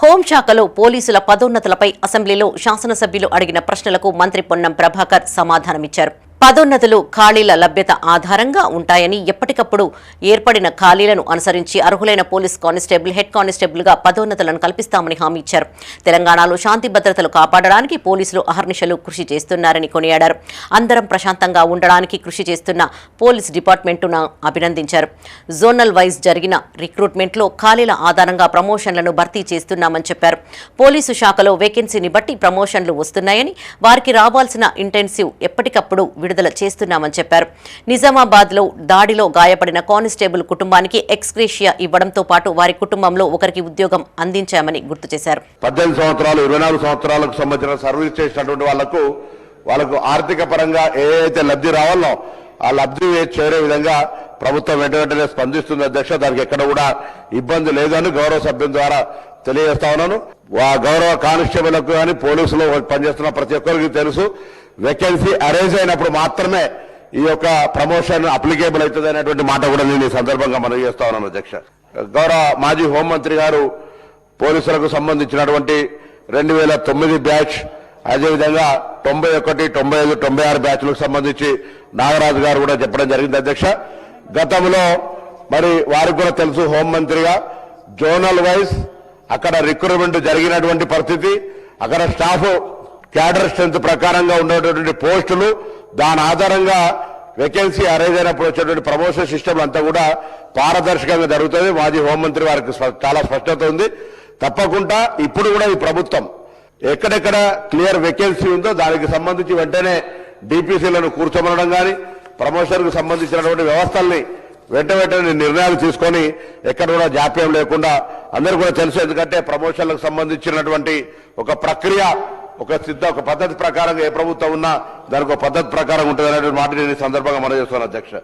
హోంశాఖలో పోలీసుల పదోన్నతులపై అసెంబ్లీలో శాసనసభ్యులు అడిగిన ప్రశ్నలకు మంత్రి పొన్నం ప్రభాకర్ సమాధానమిచ్చారు. పదోన్నతులు ఖాళీల లభ్యత ఆధారంగా ఉంటాయని, ఎప్పటికప్పుడు ఏర్పడిన ఖాళీలను అనుసరించి అర్హులైన పోలీస్ కానిస్టేబుల్, హెడ్ కానిస్టేబుల్గా పదోన్నతులను కల్పిస్తామని హామీ ఇచ్చారు. తెలంగాణలో శాంతి భద్రతలు కాపాడడానికి పోలీసులు అహర్నిశలు కృషి చేస్తున్నారని కొనియాడారు. అందరం ప్రశాంతంగా ఉండడానికి కృషి చేస్తున్న పోలీస్ డిపార్ట్మెంటును అభినందించారు. జోనల్ వైజ్ జరిగిన రిక్రూట్మెంట్లో ఖాళీల ఆధారంగా ప్రమోషన్లను భర్తీ చేస్తున్నామని చెప్పారు. పోలీసు శాఖలో వేకెన్సీని బట్టి ప్రమోషన్లు వస్తున్నాయని, వారికి రావాల్సిన ఇంటెన్సివ్ ఎప్పటికప్పుడు విడుదల చేస్తున్నామని చెప్పారు. నిజామాబాద్లో దాడిలో గాయపడిన కానిస్టేబుల్ కుటుంబానికి ఎక్స్గ్రేషియా ఇవ్వడంతో పాటు వారి కుటుంబంలో ఒకరికి ఉద్యోగం అందించామని గుర్తు చేశారు. 18 సంవత్సరాలు 24 సంవత్సరాలకు సంబంధించిన సర్వీస్ చేసినటువంటి వాళ్ళకు ఆర్థిక పరంగా ఏదైతే లబ్ధి రావాలో ఆ లబ్ధి చేరే విధంగా ప్రభుత్వం వెంటనే స్పందిస్తుంది అధ్యక్ష. దానికి ఎక్కడ కూడా ఇబ్బంది లేదని గౌరవ సభ్యుల ద్వారా తెలియజేస్తా ఉన్నాను. గౌరవ కానిస్టేబుల్కు కానీ పోలీసులు పనిచేస్తున్న ప్రతి ఒక్కరికి తెలుసు, వేకెన్సీ అరేంజ్ అయినప్పుడు మాత్రమే ఈ యొక్క ప్రమోషన్ అప్లికేబుల్ అవుతుంది అనేటువంటి మాట కూడా నేను ఈ సందర్భంగా మనవి చేస్తా ఉన్నాను అధ్యక్ష. గౌరవ మాజీ హోంమంత్రి గారు పోలీసులకు సంబంధించినటువంటి 2009 బ్యాచ్, అదేవిధంగా 91, 95, 96 బ్యాచ్లకు సంబంధించి నాగరాజు గారు కూడా చెప్పడం జరిగింది అధ్యక్ష. గతంలో మరి వారికి కూడా తెలుసు, హోంమంత్రిగా జోనల్ వైజ్ అక్కడ రిక్రూట్మెంట్ జరిగినటువంటి పరిస్థితి, అక్కడ స్టాఫ్ క్యాడర్ స్ట్రెంత్ ప్రకారంగా ఉండేటువంటి పోస్టులు, దాని ఆధారంగా వేకెన్సీ అరేంజ్ అయినప్పుడు వచ్చేటువంటి ప్రమోషన్ సిస్టమ్ అంతా కూడా పారదర్శకంగా జరుగుతుంది. మాజీ హోంమంత్రి వారికి చాలా స్పష్టత ఉంది. తప్పకుండా ఇప్పుడు కూడా ఈ ప్రభుత్వం ఎక్కడెక్కడ క్లియర్ వేకెన్సీ ఉందో దానికి సంబంధించి వెంటనే డిపిసిలను కూర్చోమనడం కానీ, ప్రమోషన్కు సంబంధించినటువంటి వ్యవస్థల్ని వెంటనే నిర్ణయాలు తీసుకొని ఎక్కడ కూడా జాప్యం లేకుండా, అందరూ కూడా తెలుసు, ఎందుకంటే ప్రమోషన్లకు సంబంధించినటువంటి ఒక ప్రక్రియ, ఒక పద్ధతి ప్రకారంగా ఏ ప్రభుత్వం ఉన్నా దానికి ఒక పద్ధతి ప్రకారం ఉంటుంది అనేటువంటి మాట నేను ఈ సందర్భంగా మనం చేస్తున్నాను అధ్యక్ష.